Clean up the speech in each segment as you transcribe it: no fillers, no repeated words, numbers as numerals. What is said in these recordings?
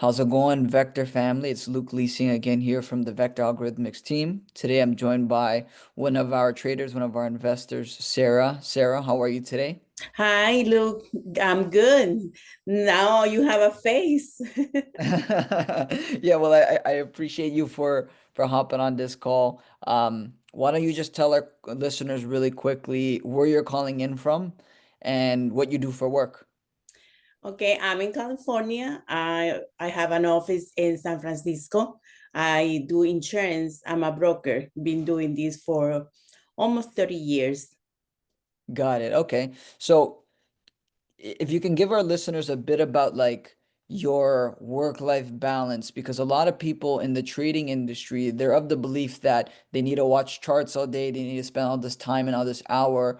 How's it going, Vector family? It's Luke Leasing again here from the Vector Algorithmics team. Today I'm joined by one of our traders, one of our investors, Sarah. Sarah, how are you today? Hi, Luke. I'm good. Now you have a face. Yeah, well, I appreciate you for hopping on this call. Why don't you just tell our listeners really quickly where you're calling in from and what you do for work? Okay, I'm in California. I have an office in San Francisco. I do insurance. I'm a broker. Been doing this for almost 30 years. Got it. Okay. So if you can give our listeners a bit about like your work-life balance, because a lot of people in the trading industry, they're of the belief that they need to watch charts all day, they need to spend all this time and all this hour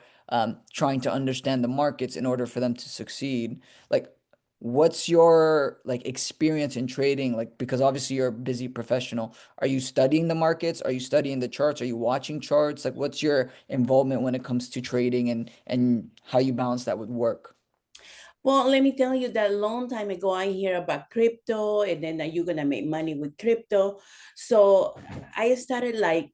trying to understand the markets in order for them to succeed. Like, what's your like experience in trading? Like, because obviously you're a busy professional. Are you studying the markets? Are you studying the charts? Are you watching charts? Like, what's your involvement when it comes to trading and how you balance that with work? Well, let me tell you that a long time ago, I hear about crypto and then that you're going to make money with crypto. So I started like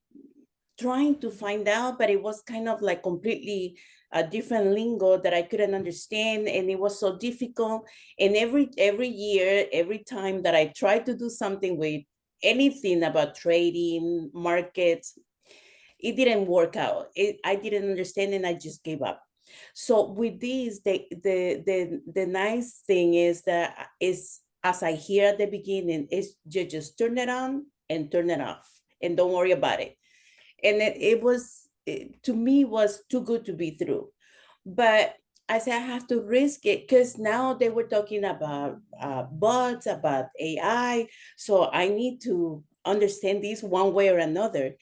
trying to find out, but it was kind of like completely a different lingo that I couldn't understand, and it was so difficult. And every year, every time that I tried to do something with anything about trading, markets, it didn't work out. I didn't understand, and I just gave up. So with this, the nice thing is that is as I hear at the beginning, is you just turn it on and turn it off, and don't worry about it. And it was to me was too good to be true. But I said I have to risk it because now they were talking about bots, about AI. So I need to understand this one way or another.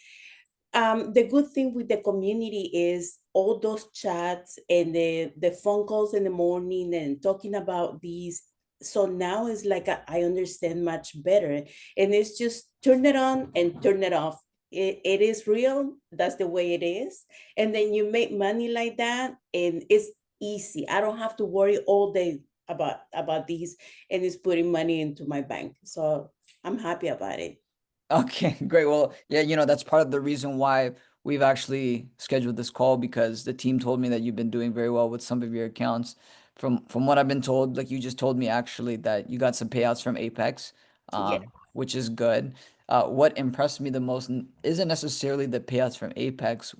The good thing with the community is all those chats and the phone calls in the morning and talking about these. So now it's like I understand much better. And it's just turn it on and turn it off. It is real. That's the way it is. And then you make money like that, and it's easy. I don't have to worry all day about these, and it's putting money into my bank. So I'm happy about it. Okay, great. Well, yeah, that's part of the reason why we've actually scheduled this call because the team told me that you've been doing very well with some of your accounts. From what I've been told, like you just told me actually that you got some payouts from Apex, Yeah. which is good. What impressed me the most isn't necessarily the payouts from Apex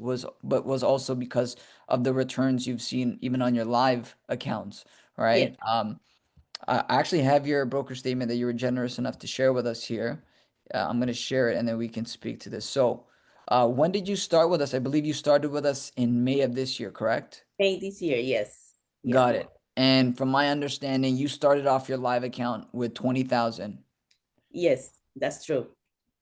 but was also because of the returns you've seen even on your live accounts, Yeah. right? I actually have your broker statement that you were generous enough to share with us here. I'm going to share it and then we can speak to this. So, when did you start with us? I believe you started with us in May of this year, correct? May this year, yes. Yes. Got it. And from my understanding, you started off your live account with 20,000. Yes, that's true.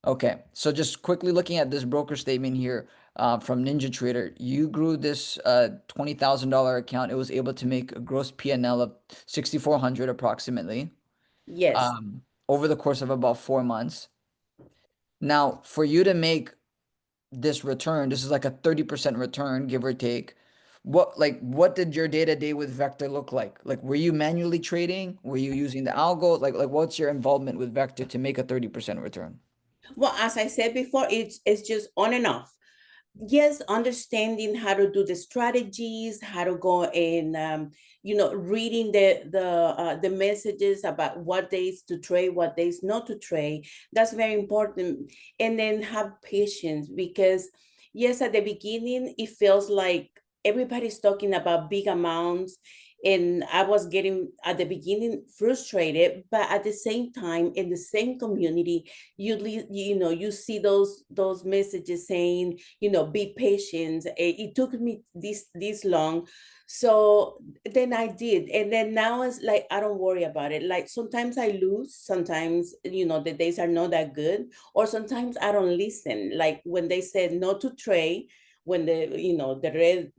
Okay. So just quickly looking at this broker statement here, from Ninja Trader, you grew this $20,000 account. It was able to make a gross PNL of 6,400 approximately, Yes. over the course of about 4 months. Now, for you to make this return, this is like a 30% return, give or take. What did your day-to-day with Vector look like? Like, were you manually trading? Were you using the algo? Like what's your involvement with Vector to make a 30% return? Well, as I said before, it's just on and off. Yes, understanding how to do the strategies, how to go and reading the messages about what days to trade, what days not to trade. That's very important. And then have patience because yes, at the beginning it feels like everybody's talking about big amounts, and I was getting at the beginning frustrated, but at the same time in the same community you see those messages saying, be patient. It took me this long. So then I did. And then now it's like, I don't worry about it. Like sometimes I lose, sometimes, the days are not that good, or sometimes I don't listen. Like when they said not to trade, when the red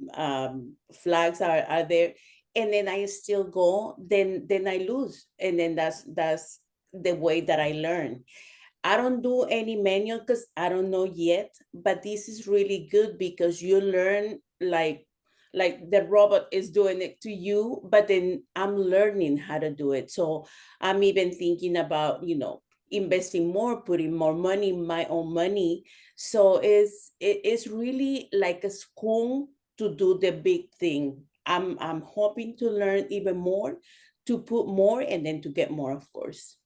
flags are there, and then I still go, then I lose. And then that's the way that I learn. I don't do any manual because I don't know yet, but this is really good because you learn like like the robot is doing it to you, but then I'm learning how to do it. So I'm even thinking about, investing more, putting more money, my own money. So it's really like a school to do the big thing. I'm hoping to learn even more, to put more, and then to get more, of course.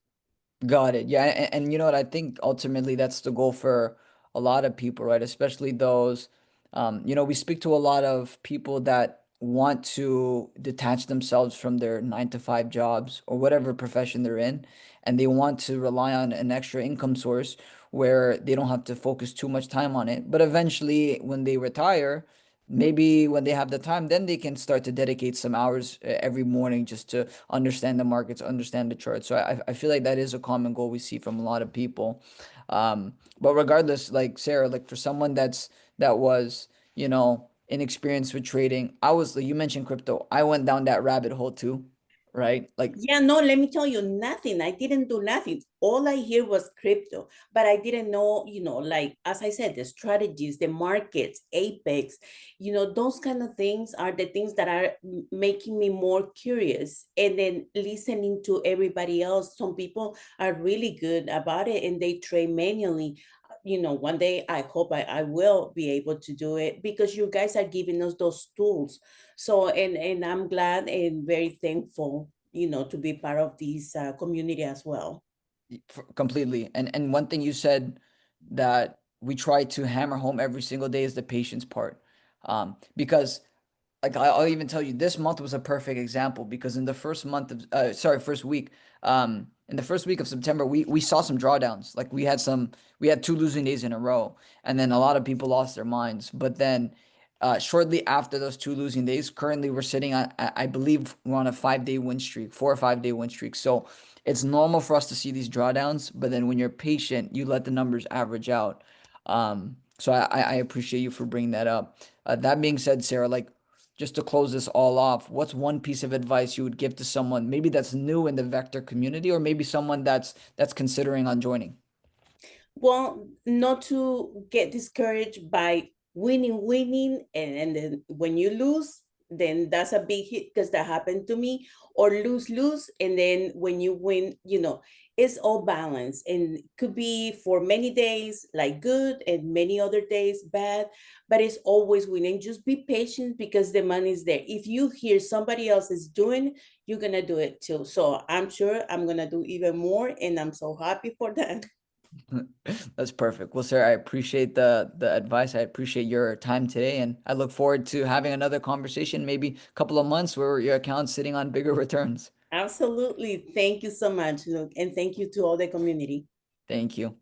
Got it. Yeah, and you know what? I think ultimately that's the goal for a lot of people, right? Especially those, we speak to a lot of people that want to detach themselves from their 9 to 5 jobs or whatever profession they're in, and they want to rely on an extra income source where they don't have to focus too much time on it. But eventually, when they retire, maybe when they have the time, then they can start to dedicate some hours every morning just to understand the markets, understand the charts. So I feel like that is a common goal we see from a lot of people. But regardless, like Sarah, like for someone that was, inexperienced with trading, I was like you mentioned crypto. I went down that rabbit hole too, right? Like Yeah, no, let me tell you, nothing. I didn't do nothing. All I hear was crypto, but I didn't know, like as I said, the strategies, the markets, Apex, those kind of things are the things that are making me more curious. And then listening to everybody else, some people are really good about it and they trade manually. One day I hope I will be able to do it because you guys are giving us those tools. So, and I'm glad and very thankful, to be part of this community as well. completely. And one thing you said that we try to hammer home every single day is the patience part. Because like I'll even tell you this month was a perfect example because in the first month of first week in the first week of September we saw some drawdowns, like we had 2 losing days in a row, and then a lot of people lost their minds. But then shortly after those 2 losing days, currently we're sitting on, I believe we're on a 5 day win streak, 4 or 5 day win streak. So it's normal for us to see these drawdowns, but then when you're patient you let the numbers average out. So I appreciate you for bringing that up. That being said, Sarah, like just to close this all off, what's one piece of advice you would give to someone maybe that's new in the vector community, or maybe someone that's considering on joining? Well, not to get discouraged by winning, and then when you lose, then that's a big hit because that happened to me. Or lose, and then when you win, it's all balanced and could be for many days like good and many other days bad, but it's always winning. Just be patient because the money is there. If you hear somebody else is doing, you're gonna do it too. So I'm sure I'm gonna do even more, and I'm so happy for that. That's perfect. Well, Sarah, I appreciate the advice. I appreciate your time today, and I look forward to having another conversation, maybe a couple of months where your account's sitting on bigger returns. Absolutely. Thank you so much, Luke. And thank you to all the community. Thank you.